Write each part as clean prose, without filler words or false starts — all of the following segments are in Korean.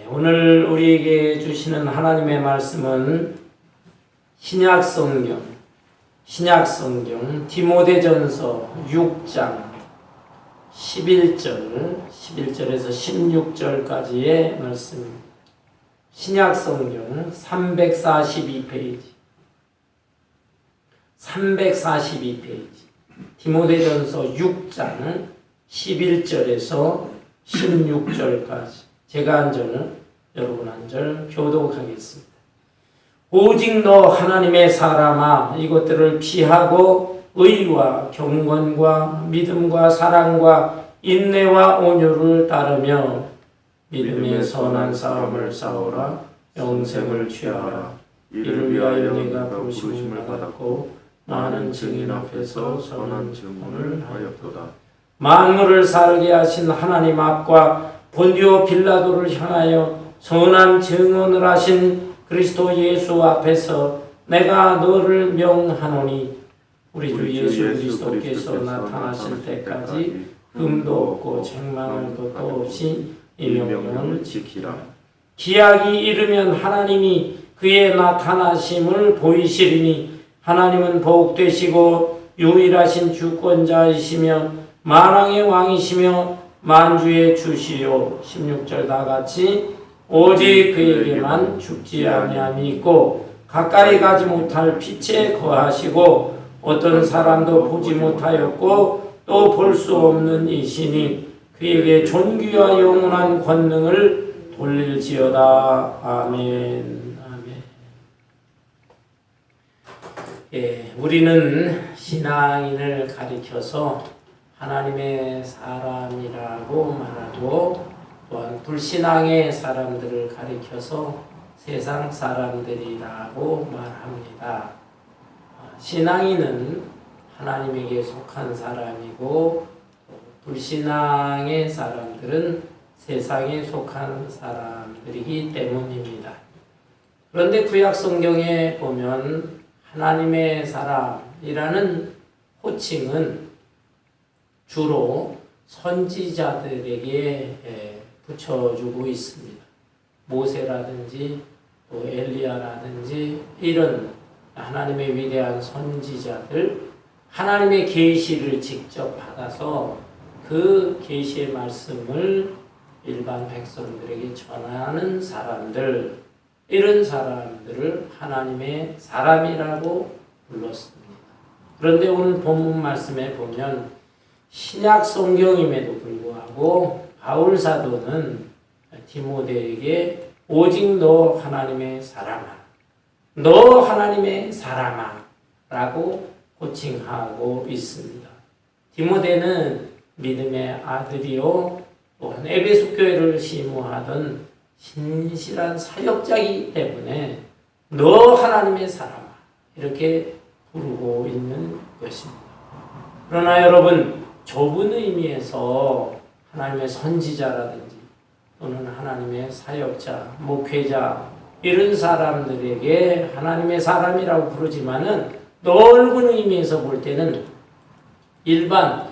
오늘 우리에게 주시는 하나님의 말씀은 신약성경 디모데전서 6장 11절에서 16절까지의 말씀입니다. 신약성경 342페이지 디모데전서 6장 11절에서 16절까지 제가 한 절은 여러분 한 절 교독하겠습니다. 오직 너 하나님의 사람아 이것들을 피하고 의와 경건과 믿음과 사랑과 인내와 온유를 따르며 믿음의 선한 싸움을 싸우라. 영생을 취하라. 이를 위하여 네가 부르심을 받았고 많은 증인 앞에서 선한 증언을 하였도다. 만물을 살게 하신 하나님 앞과 본디오 빌라도를 향하여 선한 증언을 하신 그리스도 예수 앞에서 내가 너를 명하노니 우리 주 예수 그리스도께서 나타나실 때까지 흠도 없고 책망할 것도 없이 이 명령을 지키라. 기약이 이르면 하나님이 그의 나타나심을 보이시리니 하나님은 복되시고 유일하신 주권자이시며 만왕의 왕이시며 만주의 주시요 16절 다같이 오직 그에게만 죽지 아니함이 있고 가까이 가지 못할 빛에 거하시고 어떤 사람도 보지 못하였고 또 볼 수 없는 이시니 그에게 존귀와 영원한 권능을 돌릴지어다. 아멘. 우리는 신앙인을 가리켜서 하나님의 사람이라고 말하고 또한 불신앙의 사람들을 가리켜서 세상 사람들이라고 말합니다. 신앙인은 하나님에게 속한 사람이고 불신앙의 사람들은 세상에 속한 사람들이기 때문입니다. 그런데 구약 성경에 보면 하나님의 사람이라는 호칭은 주로 선지자들에게 붙여주고 있습니다. 모세라든지 또 엘리야라든지 이런 하나님의 위대한 선지자들, 하나님의 계시를 직접 받아서 그 계시의 말씀을 일반 백성들에게 전하는 사람들, 이런 사람들을 하나님의 사람이라고 불렀습니다. 그런데 오늘 본문 말씀에 보면 신약 성경임에도 불구하고 바울 사도는 디모데에게 오직 너 하나님의 사람아, 너 하나님의 사람아 라고 호칭하고 있습니다. 디모데는 믿음의 아들이요 또한 에베소 교회를 심우하던 신실한 사역자이기 때문에 너 하나님의 사람아 이렇게 부르고 있는 것입니다. 그러나 여러분 좁은 의미에서 하나님의 선지자라든지 또는 하나님의 사역자, 목회자 이런 사람들에게 하나님의 사람이라고 부르지만은 넓은 의미에서 볼 때는 일반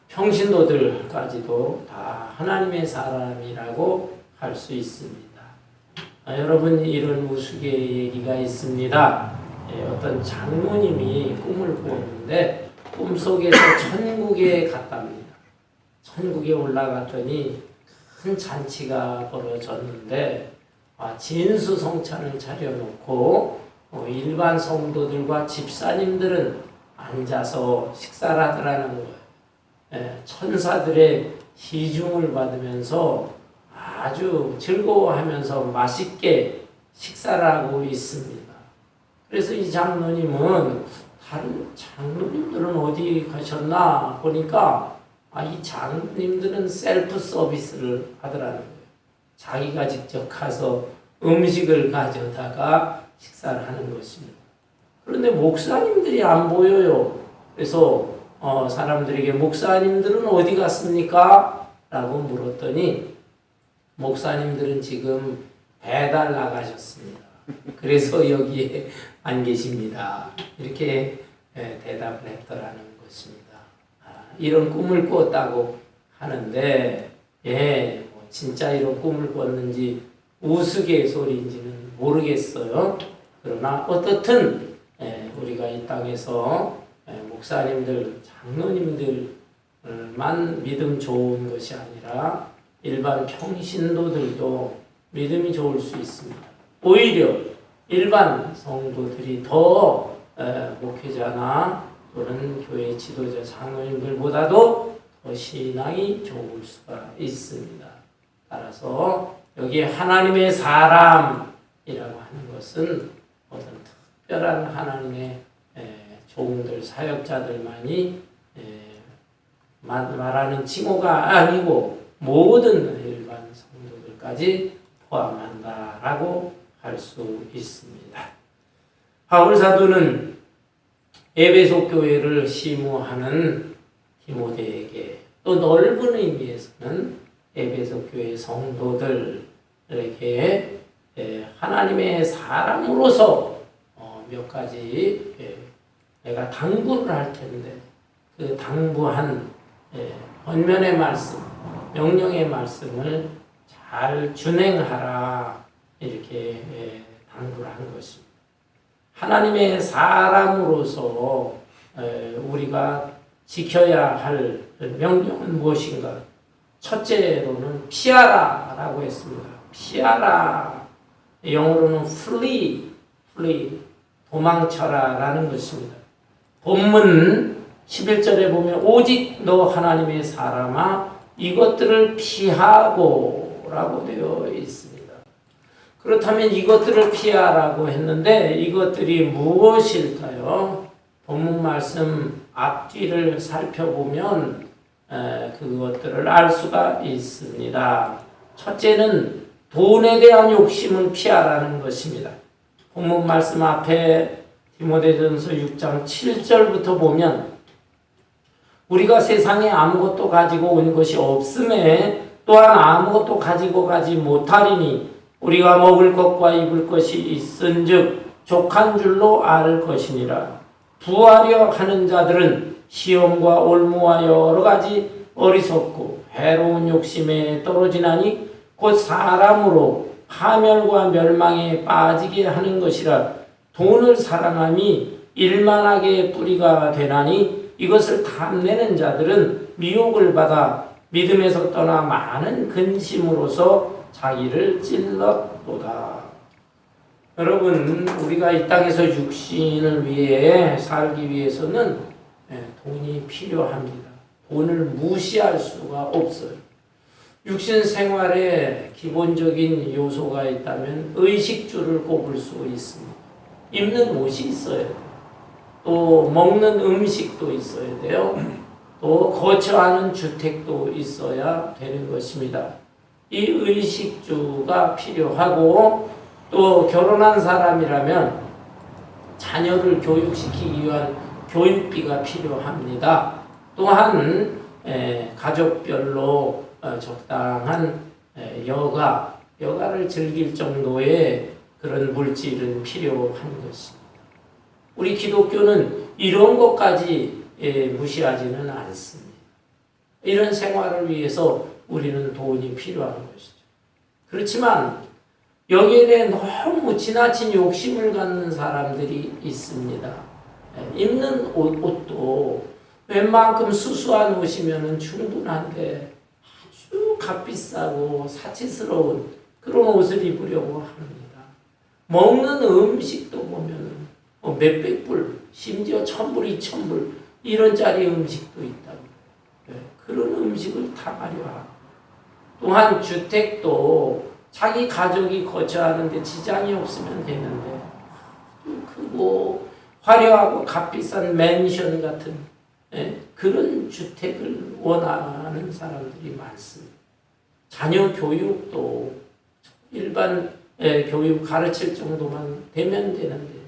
평신도들까지도 다 하나님의 사람이라고 할 수 있습니다. 여러분 이런 우스갯 얘기가 있습니다. 어떤 장로님이 꿈을 꾸었는데 꿈속에서 천국에 갔답니다. 천국에 올라갔더니 큰 잔치가 벌어졌는데 진수성찬을 차려놓고 일반 성도들과 집사님들은 앉아서 식사를 하더라는 거예요. 천사들의 시중을 받으면서 아주 즐거워하면서 맛있게 식사를 하고 있습니다. 그래서 이 장로님은 다른 장로님들은 어디 가셨나 보니까 이 장로님들은 셀프 서비스를 하더라는 거예요. 자기가 직접 가서 음식을 가져다가 식사를 하는 것입니다. 그런데 목사님들이 안 보여요. 그래서 사람들에게 목사님들은 어디 갔습니까? 라고 물었더니 목사님들은 지금 배달 나가셨습니다. 그래서 여기에 안 계십니다. 이렇게 대답을 했더라는 것입니다. 이런 꿈을 꾸었다고 하는데 진짜 이런 꿈을 꿨는지 우스갯소리인지는 모르겠어요. 그러나 어떻든 우리가 이 땅에서 목사님들, 장로님들만 믿음 좋은 것이 아니라 일반 평신도들도 믿음이 좋을 수 있습니다. 오히려 일반 성도들이 더 목회자나 또는 교회 지도자, 장로님들보다도 더 신앙이 좋을 수가 있습니다. 따라서 여기 하나님의 사람이라고 하는 것은 어떤 특별한 하나님의 종들, 사역자들만이 말하는 칭호가 아니고 모든 일반 성도들까지 포함한다라고 할 수 있습니다. 바울 사도는 에베소 교회를 시무하는 디모데에게 또 넓은 의미에서는 에베소 교회 성도들에게 하나님의 사람으로서 몇 가지 내가 당부를 할 텐데 그 당부한 권면의 말씀, 명령의 말씀을 잘 준행하라 이렇게 당부를 한 것입니다. 하나님의 사람으로서 우리가 지켜야 할 명령은 무엇인가? 첫째로는 피하라라고 했습니다. 피하라. 영어로는 flee, 도망쳐라라는 것입니다. 본문 11절에 보면 오직 너 하나님의 사람아 이것들을 피하고 라고 되어 있습니다. 그렇다면 이것들을 피하라고 했는데 이것들이 무엇일까요? 본문 말씀 앞뒤를 살펴보면 그것들을 알 수가 있습니다. 첫째는 돈에 대한 욕심을 피하라는 것입니다. 본문 말씀 앞에 디모데전서 6장 7절부터 보면 우리가 세상에 아무것도 가지고 온 것이 없음에 또한 아무것도 가지고 가지 못하리니 우리가 먹을 것과 입을 것이 있은즉 족한 줄로 알 것이니라. 부하려 하는 자들은 시험과 올무와 여러 가지 어리석고 해로운 욕심에 떨어지나니 곧 사람으로 파멸과 멸망에 빠지게 하는 것이라. 돈을 사랑함이 일만하게 뿌리가 되나니 이것을 탐내는 자들은 미혹을 받아 믿음에서 떠나 많은 근심으로서 자기를 찔렀도다. 여러분, 우리가 이 땅에서 육신을 위해 살기 위해서는 돈이 필요합니다. 돈을 무시할 수가 없어요. 육신 생활에 기본적인 요소가 있다면 의식주를 꼽을 수 있습니다. 입는 옷이 있어야 돼요. 또 먹는 음식도 있어야 돼요. 또 거처하는 주택도 있어야 되는 것입니다. 이 의식주가 필요하고 또 결혼한 사람이라면 자녀를 교육시키기 위한 교육비가 필요합니다. 또한 가족별로 적당한 여가를 즐길 정도의 그런 물질은 필요한 것입니다. 우리 기독교는 이런 것까지 무시하지는 않습니다. 이런 생활을 위해서 우리는 돈이 필요한 것이죠. 그렇지만 여기에 대해 너무 지나친 욕심을 갖는 사람들이 있습니다. 입는 옷도 웬만큼 수수한 옷이면 충분한데 아주 값비싸고 사치스러운 그런 옷을 입으려고 합니다. 먹는 음식도 보면 몇백 불, 심지어 1,000불, 2,000불 이런 짜리 음식도 있다고. 그런 음식을 탐하려 하고 또한 주택도 자기 가족이 거처하는데 지장이 없으면 되는데 크고 화려하고 값비싼 맨션 같은 그런 주택을 원하는 사람들이 많습니다. 자녀 교육도 일반 교육 가르칠 정도만 되면 되는데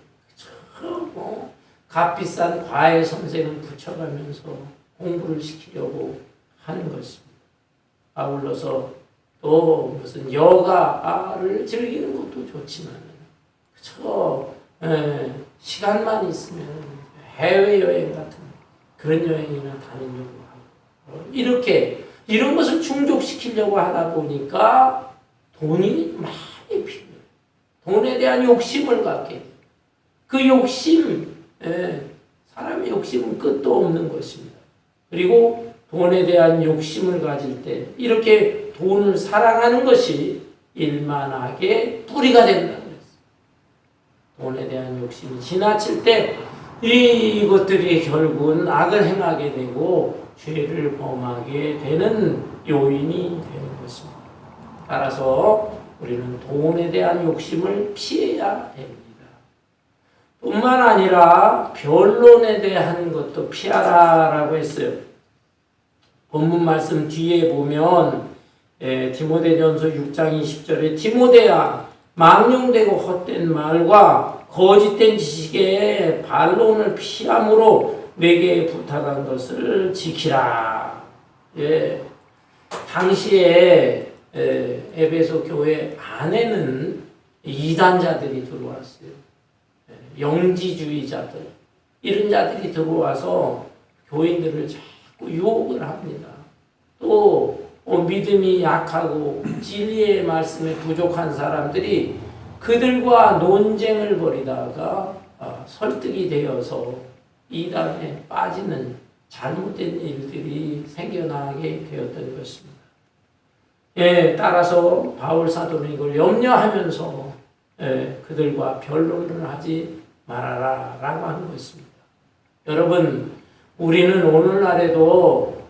값비싼 과외 선생을 붙여가면서 공부를 시키려고 하는 것입니다. 아울러서 또 무슨 여가를 즐기는 것도 좋지만 시간만 있으면 해외여행 같은 그런 여행이나 다니려고 하고 이렇게 이런 것을 충족시키려고 하다 보니까 돈이 많이 돈에 대한 욕심을 갖게 돼요. 그 욕심, 사람의 욕심은 끝도 없는 것입니다. 그리고 돈에 대한 욕심을 가질 때 이렇게 돈을 사랑하는 것이 일만하게 뿌리가 된다 그랬어요. 돈에 대한 욕심이 지나칠 때 이것들이 결국은 악을 행하게 되고 죄를 범하게 되는 요인이 되는 것입니다. 따라서 우리는 돈에 대한 욕심을 피해야 됩니다. 뿐만 아니라 변론에 대한 것도 피하라라고 했어요. 본문 말씀 뒤에 보면 디모데전서 6장 20절에 디모데야 망령되고 헛된 말과 거짓된 지식의 반론을 피함으로 내게 부탁한 것을 지키라. 당시에 에베소 교회 안에는 이단자들이 들어왔어요. 영지주의자들 이런 자들이 들어와서 교인들을 자꾸 유혹을 합니다. 또 믿음이 약하고 진리의 말씀에 부족한 사람들이 그들과 논쟁을 벌이다가 설득이 되어서 이단에 빠지는 잘못된 일들이 생겨나게 되었던 것입니다. 따라서 바울 사도는 이걸 염려하면서 그들과 변론을 하지 말아라 라고 하는 것입니다. 여러분, 우리는 오늘날에도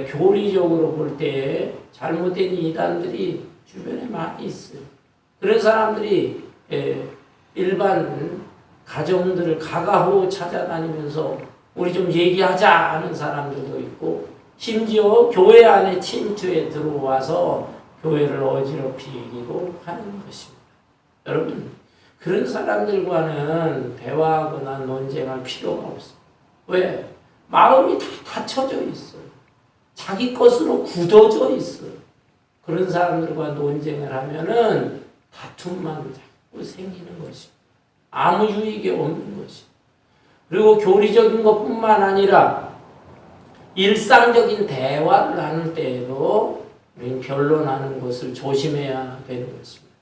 교리적으로 볼 때 잘못된 이단들이 주변에 많이 있어요. 그런 사람들이 일반 가정들을 가가호 찾아다니면서 우리 좀 얘기하자 하는 사람들도 있고, 심지어 교회 안에 침투에 들어와서 교회를 어지럽히기도 하는 것입니다. 여러분, 그런 사람들과는 대화하거나 논쟁할 필요가 없어요. 왜? 마음이 다 닫혀져 있어요. 자기 것으로 굳어져 있어요. 그런 사람들과 논쟁을 하면은 다툼만 자꾸 생기는 것입니다. 아무 유익이 없는 것입니다. 그리고 교리적인 것뿐만 아니라 일상적인 대화를 나눌 때에도 변론하는 것을 조심해야 되는 것입니다.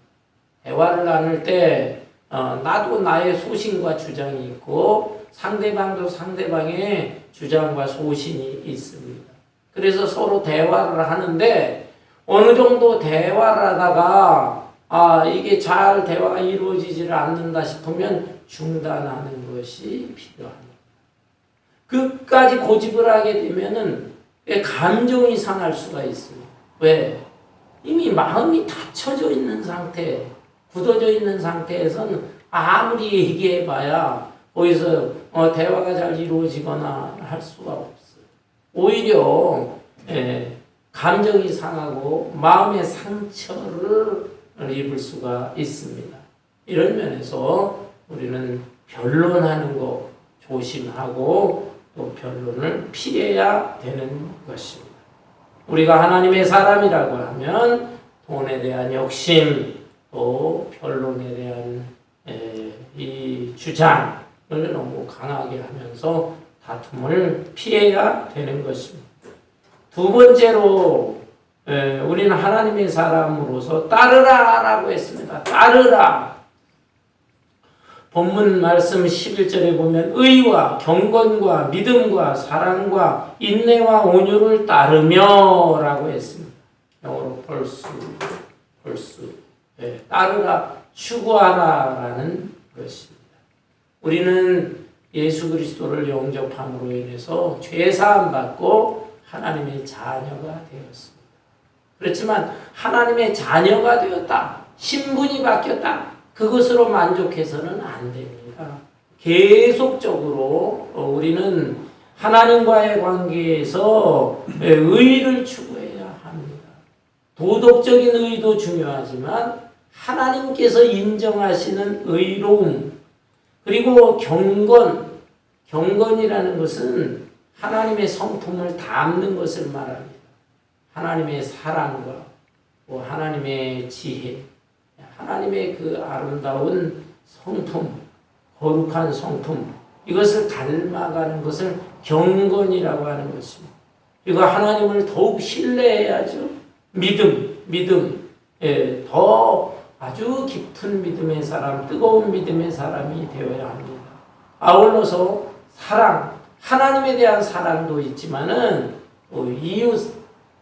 대화를 나눌 때 나도 나의 소신과 주장이 있고 상대방도 상대방의 주장과 소신이 있습니다. 그래서 서로 대화를 하는데 어느 정도 대화를 하다가 이게 잘 대화가 이루어지지 않는다 싶으면 중단하는 것이 필요합니다. 끝까지 고집을 하게 되면은 감정이 상할 수가 있어요. 왜? 이미 마음이 닫혀져 있는 상태, 굳어져 있는 상태에서는 아무리 얘기해봐야 거기서 대화가 잘 이루어지거나 할 수가 없어요. 오히려 감정이 상하고 마음의 상처를 입을 수가 있습니다. 이런 면에서 우리는 변론하는 거 조심하고 또 변론을 피해야 되는 것입니다. 우리가 하나님의 사람이라고 하면 돈에 대한 욕심, 또 변론에 대한 이 주장을 너무 강하게 하면서 다툼을 피해야 되는 것입니다. 두 번째로 우리는 하나님의 사람으로서 따르라라고 했습니다. 따르라. 본문 말씀 11절에 보면 의와 경건과 믿음과 사랑과 인내와 온유를 따르며 라고 했습니다. 영어로 pursue. 따르라, 추구하라라는 것입니다. 우리는 예수 그리스도를 영접함으로 인해서 죄사함 받고 하나님의 자녀가 되었습니다. 그렇지만 하나님의 자녀가 되었다, 신분이 바뀌었다, 그것으로 만족해서는 안 됩니다. 계속적으로 우리는 하나님과의 관계에서 의를 추구해야 합니다. 도덕적인 의도 중요하지만 하나님께서 인정하시는 의로움, 그리고 경건이라는 것은 하나님의 성품을 담는 것을 말합니다. 하나님의 사랑과 또 하나님의 지혜, 하나님의 그 아름다운 성품, 거룩한 성품, 이것을 닮아가는 것을 경건이라고 하는 것입니다. 그리고 하나님을 더욱 신뢰해야죠. 믿음, 더 아주 깊은 믿음의 사람, 뜨거운 믿음의 사람이 되어야 합니다. 아울러서 사랑, 하나님에 대한 사랑도 있지만은 또 이웃,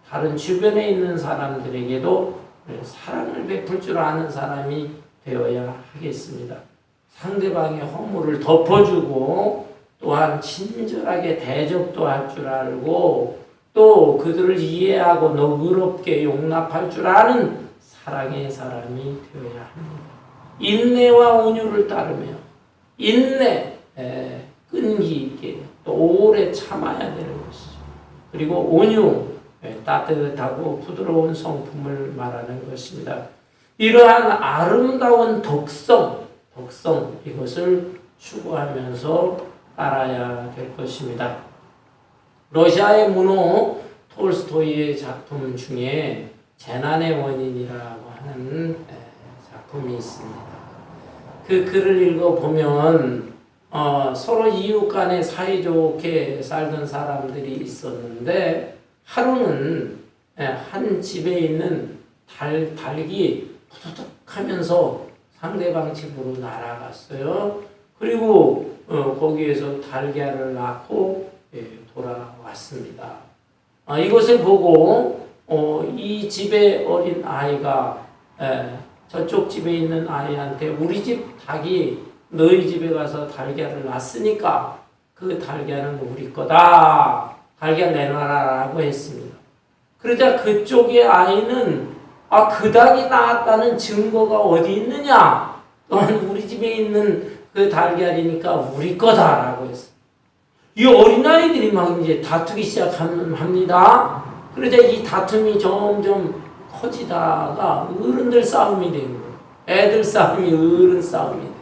다른 주변에 있는 사람들에게도 사랑을 베풀 줄 아는 사람이 되어야 하겠습니다. 상대방의 허물을 덮어주고 또한 친절하게 대접도 할 줄 알고 또 그들을 이해하고 너그럽게 용납할 줄 아는 사랑의 사람이 되어야 합니다. 인내와 온유를 따르며 인내, 끈기 있게 또 오래 참아야 되는 것이죠. 그리고 온유, 따뜻하고 부드러운 성품을 말하는 것입니다. 이러한 아름다운 덕성 이것을 추구하면서 따라야 될 것입니다. 러시아의 문호 톨스토이의 작품 중에 재난의 원인이라고 하는 작품이 있습니다. 그 글을 읽어보면 서로 이웃 간에 사이좋게 살던 사람들이 있었는데 하루는 한 집에 있는 닭이 푸드득 하면서 상대방 집으로 날아갔어요. 그리고 거기에서 달걀을 낳고 돌아왔습니다. 이것을 보고 이 집의 어린 아이가 저쪽 집에 있는 아이한테 우리 집 닭이 너희 집에 가서 달걀을 낳았으니까 그 달걀은 우리 거다. 달걀 내놔라라고 했습니다. 그러자 그쪽의 아이는 그 닭이 낳았다는 증거가 어디 있느냐? 또한 우리 집에 있는 그 달걀이니까 우리 거다라고 했어요. 이 어린아이들이 막 이제 다투기 시작합니다. 그러자 이 다툼이 점점 커지다가 어른들 싸움이 되는 거예요. 애들 싸움이 어른 싸움이 돼요.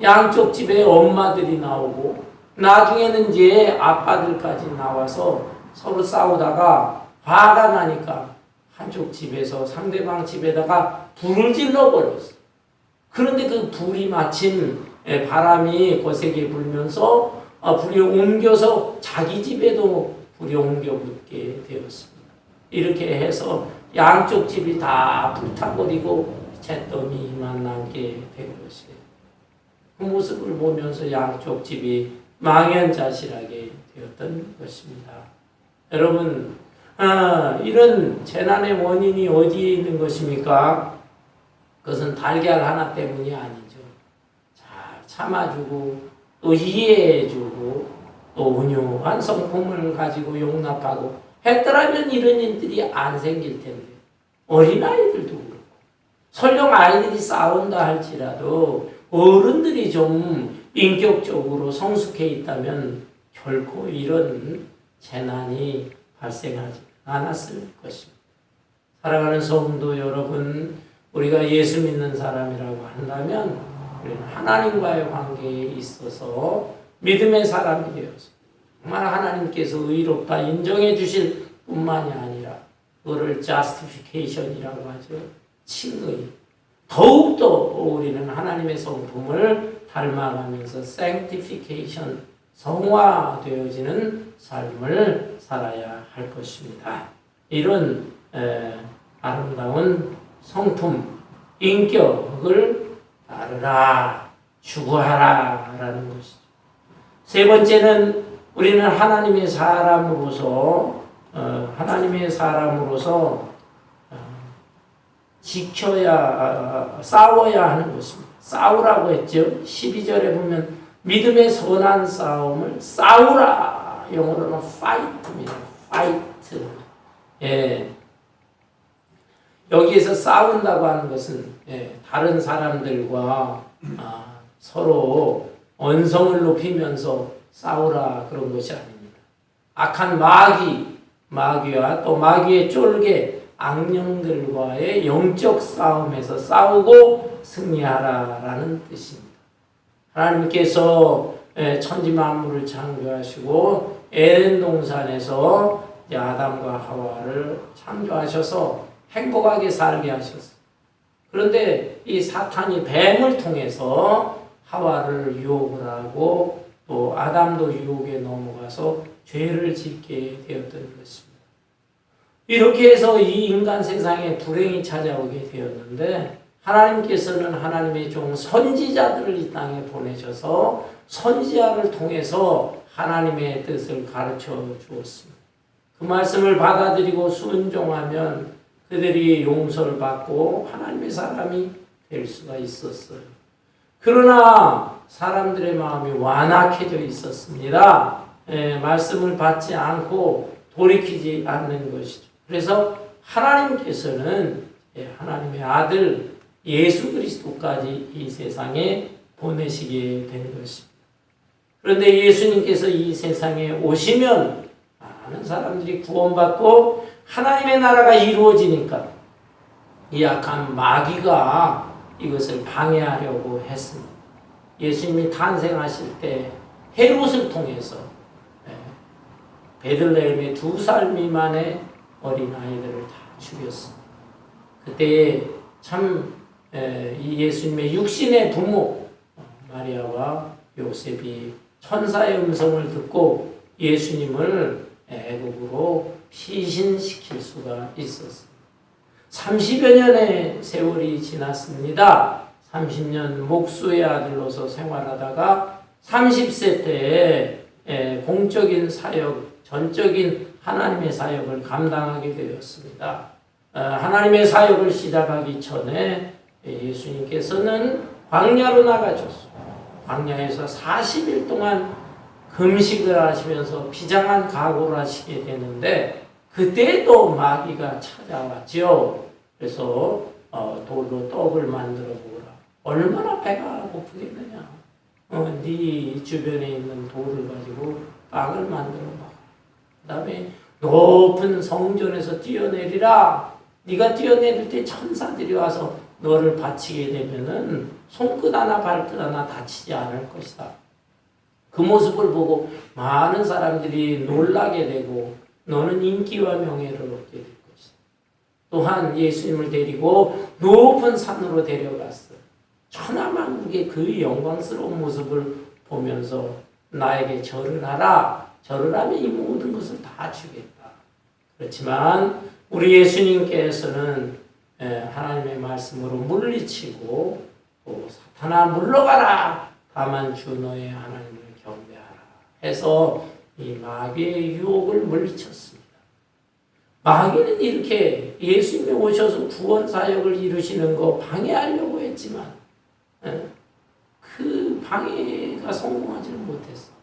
양쪽 집에 엄마들이 나오고 나중에는 이제 아빠들까지 나와서 서로 싸우다가 화가 나니까 한쪽 집에서 상대방 집에다가 불을 질러버렸어요. 그런데 그 불이 마침 바람이 거세게 불면서 불이 옮겨서 자기 집에도 불이 옮겨 붙게 되었습니다. 이렇게 해서 양쪽 집이 다 불타버리고 잿더미만 남게 된 것이에요. 그 모습을 보면서 양쪽 집이 망연자실하게 되었던 것입니다. 여러분, 이런 재난의 원인이 어디에 있는 것입니까? 그것은 달걀 하나 때문이 아니죠. 잘 참아주고 또 이해해주고 또 온유한 성품을 가지고 용납하고 했더라면 이런 일들이 안 생길 텐데 어린아이들도 그렇고 설령 아이들이 싸운다 할지라도 어른들이 좀 인격적으로 성숙해 있다면 결코 이런 재난이 발생하지 않았을 것입니다. 사랑하는 성도 여러분, 우리가 예수 믿는 사람이라고 한다면 우리는 하나님과의 관계에 있어서 믿음의 사람이 되어서 정말 하나님께서 의롭다 인정해 주실 뿐만이 아니라 그거를 justification이라고 하죠. 칭의. 더욱더 우리는 하나님의 성품을 닮아가면서 sanctification, 성화되어지는 삶을 살아야 할 것입니다. 이런 아름다운 성품, 인격을 따르라, 추구하라 라는 것이죠. 세 번째는 우리는 하나님의 사람으로서 지켜야, 싸워야 하는 것입니다. 싸우라고 했죠. 12절에 보면 믿음의 선한 싸움을 싸우라. 영어로는 fight입니다. fight. 여기에서 싸운다고 하는 것은 다른 사람들과 서로 언성을 높이면서 싸우라 그런 것이 아닙니다. 악한 마귀와 또 마귀의 쫄개 악령들과의 영적 싸움에서 싸우고 승리하라라는 뜻입니다. 하나님께서 천지 만물을 창조하시고 에덴 동산에서 아담과 하와를 창조하셔서 행복하게 살게 하셨어요. 그런데 이 사탄이 뱀을 통해서 하와를 유혹을 하고 또 아담도 유혹에 넘어가서 죄를 짓게 되었던 것입니다. 이렇게 해서 이 인간 세상에 불행이 찾아오게 되었는데 하나님께서는 하나님의 종 선지자들을 이 땅에 보내셔서 선지자를 통해서 하나님의 뜻을 가르쳐 주었습니다. 그 말씀을 받아들이고 순종하면 그들이 용서를 받고 하나님의 사람이 될 수가 있었어요. 그러나 사람들의 마음이 완악해져 있었습니다. 말씀을 받지 않고 돌이키지 않는 것이죠. 그래서 하나님께서는 하나님의 아들 예수 그리스도까지 이 세상에 보내시게 된 것입니다. 그런데 예수님께서 이 세상에 오시면 많은 사람들이 구원받고 하나님의 나라가 이루어지니까 이 악한 마귀가 이것을 방해하려고 했습니다. 예수님이 탄생하실 때 헤롯을 통해서 베들레헴의 2살 미만의 어린아이들을 다 죽였습니다. 그때 참 이 예수님의 육신의 부모 마리아와 요셉이 천사의 음성을 듣고 예수님을 애국으로 피신시킬 수가 있었습니다. 30여 년의 세월이 지났습니다. 30년 목수의 아들로서 생활하다가 30세 때에 공적인 사역, 전적인 하나님의 사역을 감당하게 되었습니다. 하나님의 사역을 시작하기 전에 예수님께서는 광야로 나가셨습니다. 광야에서 40일 동안 금식을 하시면서 비장한 각오를 하시게 되는데 그때도 마귀가 찾아왔죠. 그래서 돌로 떡을 만들어 보라. 얼마나 배가 고프겠느냐. 네 주변에 있는 돌을 가지고 빵을 만들어 봐. 그 다음에 높은 성전에서 뛰어내리라. 네가 뛰어내릴 때 천사들이 와서 너를 바치게 되면은 손끝 하나 발끝 하나 다치지 않을 것이다. 그 모습을 보고 많은 사람들이 놀라게 되고 너는 인기와 명예를 얻게 될 것이다. 또한 예수님을 데리고 높은 산으로 데려갔어요. 천하만국의 그 영광스러운 모습을 보면서 나에게 절을 하라. 절을 하면 이 모든 것을 다 주겠다. 그렇지만 우리 예수님께서는 하나님의 말씀으로 물리치고 사탄아 물러가라. 다만 주 너의 하나님을 경배하라 해서 이 마귀의 유혹을 물리쳤습니다. 마귀는 이렇게 예수님이 오셔서 구원 사역을 이루시는 거 방해하려고 했지만 그 방해가 성공하지는 못했어요.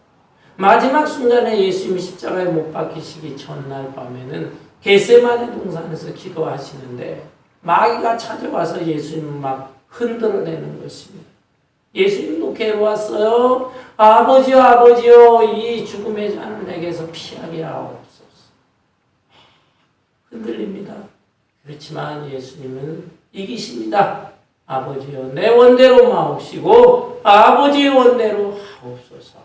마지막 순간에 예수님이 십자가에 못 박히시기 전날 밤에는 겟세마네 동산에서 기도하시는데 마귀가 찾아와서 예수님을 막 흔들어내는 것입니다. 예수님도 괴로웠어요. 아버지요, 아버지요, 이 죽음의 잔을 내게서 피하게 하옵소서. 흔들립니다. 그렇지만 예수님은 이기십니다. 아버지요, 내 원대로 마옵시고 아버지의 원대로 하옵소서.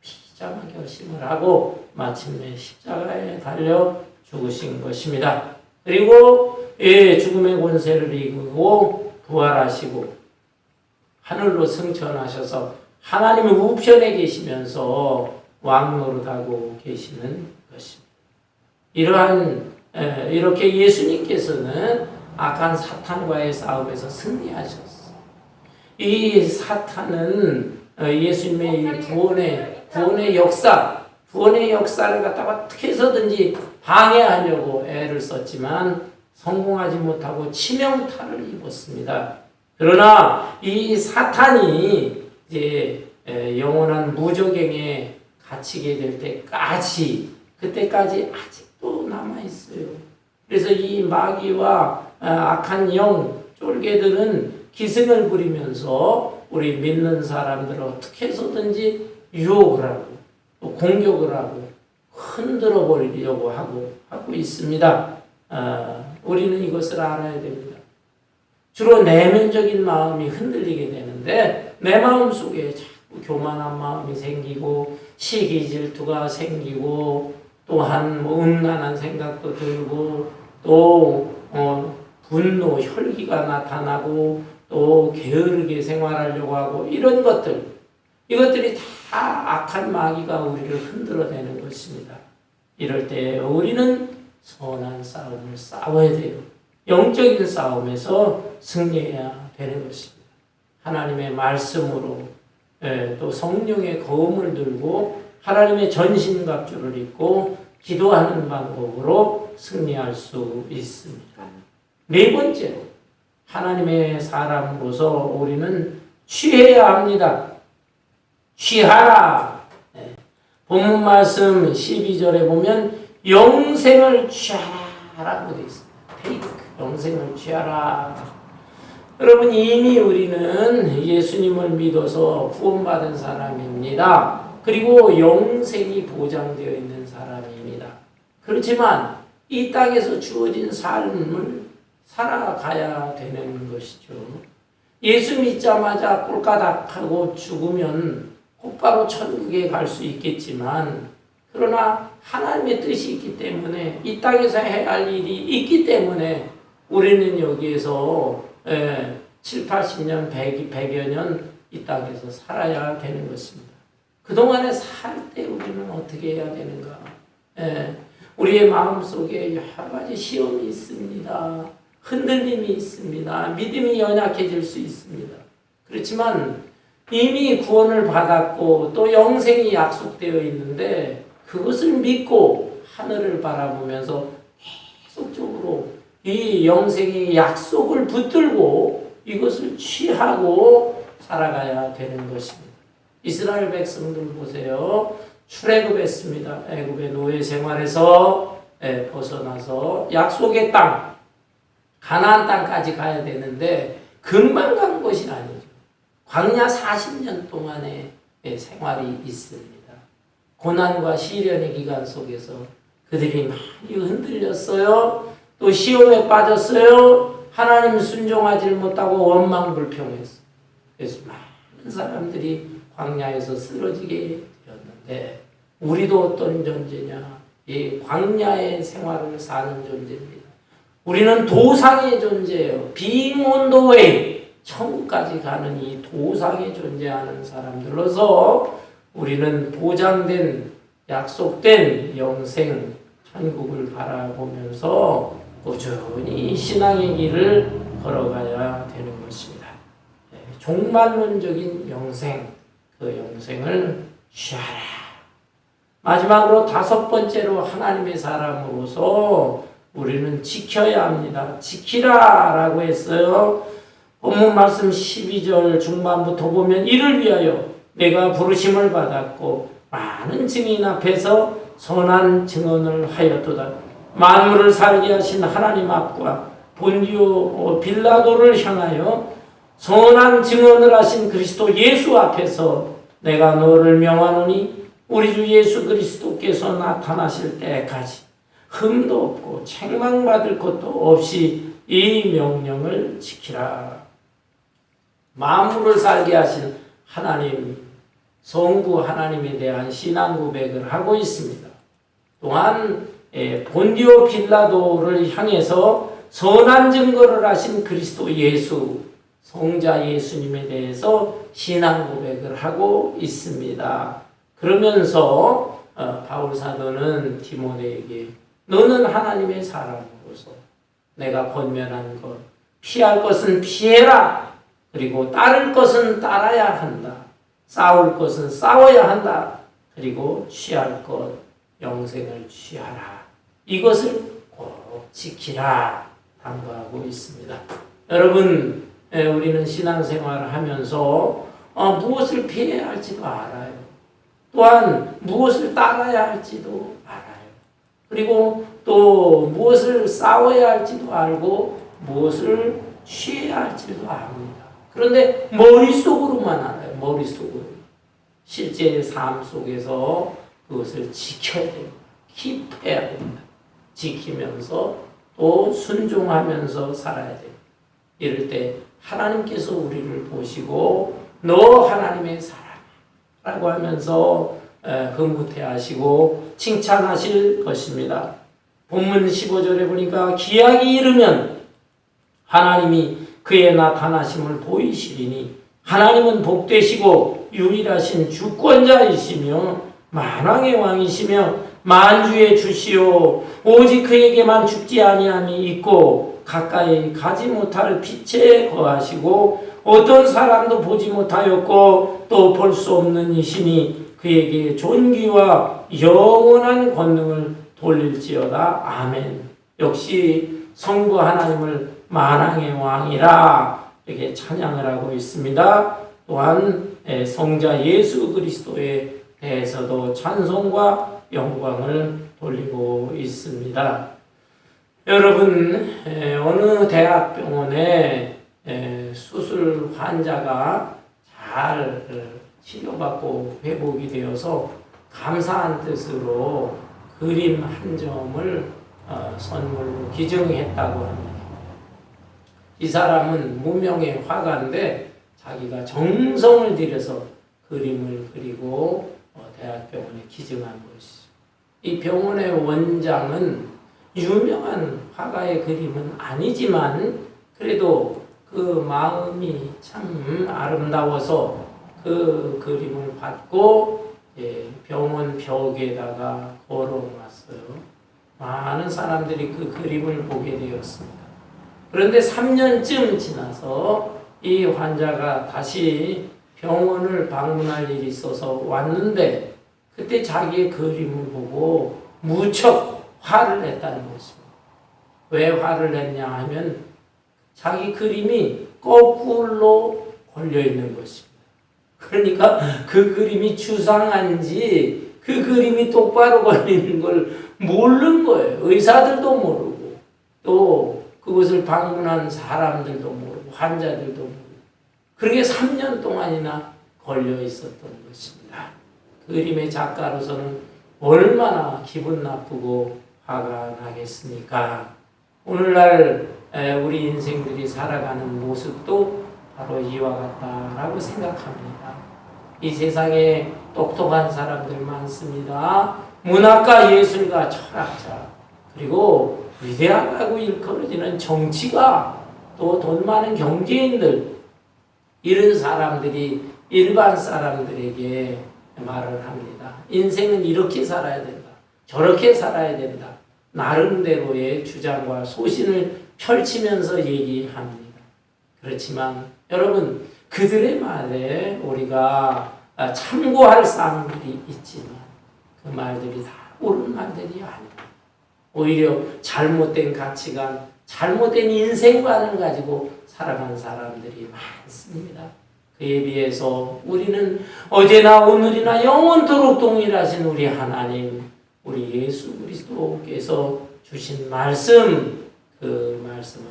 비장한 결심을 하고 마침내 십자가에 달려 죽으신 것입니다. 그리고 죽음의 권세를 이기고 부활하시고 하늘로 승천하셔서 하나님의 우편에 계시면서 왕노릇하고 계시는 것입니다. 이렇게 예수님께서는 악한 사탄과의 싸움에서 승리하셨어요. 이 사탄은 예수님의 구원의 역사를 갖다가 어떻게 해서든지 방해하려고 애를 썼지만 성공하지 못하고 치명타를 입었습니다. 그러나 이 사탄이 이제 영원한 무저갱에 갇히게 될 때까지 그때까지 아직도 남아 있어요. 그래서 이 마귀와 악한 영 쫄개들은 기승을 부리면서 우리 믿는 사람들을 어떻게 해서든지 유혹을 하고 또 공격을 하고 흔들어 버리려고 하고 있습니다. 우리는 이것을 알아야 됩니다. 주로 내면적인 마음이 흔들리게 되는데 내 마음 속에 자꾸 교만한 마음이 생기고 시기 질투가 생기고 또한 음란한 생각도 들고 또 분노, 혈기가 나타나고 또 게으르게 생활하려고 하고 이런 이것들이 다 악한 마귀가 우리를 흔들어내는 것입니다. 이럴 때 우리는 선한 싸움을 싸워야 돼요. 영적인 싸움에서 승리해야 되는 것입니다. 하나님의 말씀으로 또 성령의 거음을 들고 하나님의 전신갑주를 입고 기도하는 방법으로 승리할 수 있습니다. 네 번째로 하나님의 사람으로서 우리는 취해야 합니다. 취하라. 본문 말씀 12절에 보면 영생을 취하라고 되어 있습니다. 테이크, 영생을 취하라. 여러분, 이미 우리는 예수님을 믿어서 구원받은 사람입니다. 그리고 영생이 보장되어 있는 사람입니다. 그렇지만 이 땅에서 주어진 삶을 살아가야 되는 것이죠. 예수 믿자마자 꼴까닥하고 죽으면 곧바로 천국에 갈 수 있겠지만, 그러나 하나님의 뜻이 있기 때문에 이 땅에서 해야 할 일이 있기 때문에 우리는 여기에서 7, 80년, 100여 년 이 땅에서 살아야 되는 것입니다. 그동안에 살 때 우리는 어떻게 해야 되는가? 우리의 마음속에 여러 가지 시험이 있습니다. 흔들림이 있습니다. 믿음이 연약해질 수 있습니다. 그렇지만 이미 구원을 받았고 또 영생이 약속되어 있는데 그것을 믿고 하늘을 바라보면서 계속적으로 이 영생의 약속을 붙들고 이것을 취하고 살아가야 되는 것입니다. 이스라엘 백성들 보세요. 출애굽했습니다. 애굽의 노예 생활에서 벗어나서 약속의 땅, 가나안 땅까지 가야 되는데 금방 간 것이 아니죠. 광야 40년 동안의 생활이 있습니다. 고난과 시련의 기간 속에서 그들이 많이 흔들렸어요. 또 시험에 빠졌어요. 하나님 순종하지 못하고 원망불평했어요. 그래서 많은 사람들이 광야에서 쓰러지게 되었는데 우리도 어떤 존재냐? 이 광야의 생활을 사는 존재입니다. 우리는 도상의 존재예요. Being on the way. 천국까지 가는 이 도상에 존재하는 사람들로서 우리는 보장된, 약속된 영생, 천국을 바라보면서 꾸준히 신앙의 길을 걸어가야 되는 것입니다. 종말론적인 영생, 그 영생을 취하라. 마지막으로 5번째로 하나님의 사람으로서 우리는 지켜야 합니다. 지키라라고 했어요. 본문 말씀 12절 중반부터 보면 이를 위하여 내가 부르심을 받았고 많은 증인 앞에서 선한 증언을 하였도다. 만물을 살게 하신 하나님 앞과 본디오 빌라도를 향하여 선한 증언을 하신 그리스도 예수 앞에서 내가 너를 명하노니 우리 주 예수 그리스도께서 나타나실 때까지 흠도 없고 책망받을 것도 없이 이 명령을 지키라. 만물을 살게 하신 하나님, 성부 하나님에 대한 신앙 고백을 하고 있습니다. 또한 본디오 빌라도를 향해서 선한 증거를 하신 그리스도 예수, 성자 예수님에 대해서 신앙 고백을 하고 있습니다. 그러면서 바울 사도는 디모데에게 너는 하나님의 사람으로서 내가 권면한 것, 피할 것은 피해라. 그리고 따를 것은 따라야 한다. 싸울 것은 싸워야 한다. 그리고 취할 것, 영생을 취하라. 이것을 꼭 지키라. 당부하고 있습니다. 여러분, 우리는 신앙생활을 하면서 무엇을 피해야 할지도 알아요. 또한 무엇을 따라야 할지도 알아요. 그리고 또 무엇을 싸워야 할지도 알고 무엇을 취해야 할지도 압니다. 그런데 머릿속으로만 알아요. 머릿속으로. 실제 삶 속에서 그것을 지켜야 됩니다. 킵해야 됩니다. 지키면서 또 순종하면서 살아야 됩니다. 이럴 때 하나님께서 우리를 보시고 너 하나님의 사람이라고 하면서 흐뭇해 하시고 칭찬하실 것입니다. 본문 15절에 보니까 기약이 이르면 하나님이 그의 나타나심을 보이시리니 하나님은 복되시고 유일하신 주권자이시며 만왕의 왕이시며 만주의 주시오 오직 그에게만 죽지 아니함이 있고 가까이 가지 못할 빛에 거하시고 어떤 사람도 보지 못하였고 또 볼 수 없는 이시니 그에게 존귀와 영원한 권능을 돌릴지어다. 아멘. 역시 성부 하나님을 만왕의 왕이라 이렇게 찬양을 하고 있습니다. 또한 성자 예수 그리스도에 대해서도 찬송과 영광을 돌리고 있습니다. 여러분, 어느 대학병원에 수술 환자가 잘 치료받고 회복이 되어서 감사한 뜻으로 그림 한 점을 선물로 기증했다고 합니다. 이 사람은 무명의 화가인데 자기가 정성을 들여서 그림을 그리고 대학병원에 기증한 것이죠. 이 병원의 원장은 유명한 화가의 그림은 아니지만 그래도 그 마음이 참 아름다워서 그 그림을 받고 병원 벽에다가 걸어놨어요. 많은 사람들이 그 그림을 보게 되었습니다. 그런데 3년쯤 지나서 이 환자가 다시 병원을 방문할 일이 있어서 왔는데 그때 자기의 그림을 보고 무척 화를 냈다는 것입니다. 왜 화를 냈냐 하면 자기 그림이 거꾸로 걸려있는 것입니다. 그러니까 그 그림이 추상한지 그 그림이 똑바로 걸리는 걸 모르는 거예요. 의사들도 모르고 또 그것을 방문한 사람들도 모르고 환자들도 모르고 그렇게 3년 동안이나 걸려 있었던 것입니다. 그림의 작가로서는 얼마나 기분 나쁘고 화가 나겠습니까? 오늘날 우리 인생들이 살아가는 모습도 바로 이와 같다라고 생각합니다. 이 세상에 똑똑한 사람들 많습니다. 문학가, 예술가, 철학자, 그리고 위대하다고 일컬어지는 정치가, 또 돈 많은 경제인들, 이런 사람들이 일반 사람들에게 말을 합니다. 인생은 이렇게 살아야 된다. 저렇게 살아야 된다. 나름대로의 주장과 소신을 펼치면서 얘기합니다. 그렇지만 여러분, 그들의 말에 우리가 참고할 사항들이 있지만 그 말들이 다 옳은 말들이 아닙니다. 오히려 잘못된 가치관, 잘못된 인생관을 가지고 살아간 사람들이 많습니다. 그에 비해서 우리는 어제나 오늘이나 영원토록 동일하신 우리 하나님, 우리 예수 그리스도께서 주신 말씀, 그 말씀을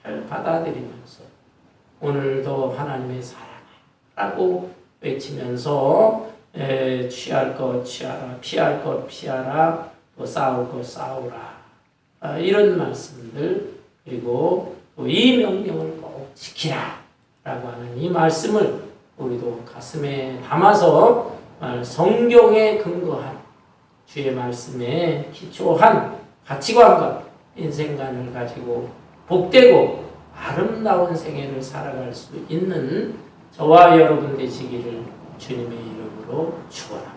잘 받아들이면서 오늘도 하나님의 사랑하라고 외치면서 취할 것 취하라, 피할 것 피하라, 또 싸울 것 싸우라, 이런 말씀들, 그리고 또 이 명령을 꼭 지키라 라고 하는 이 말씀을 우리도 가슴에 담아서 성경에 근거한 주의 말씀에 기초한 가치관과 인생관을 가지고 복되고 아름다운 생애를 살아갈 수 있는 저와 여러분 되시기를 주님의 이름으로 축원합니다.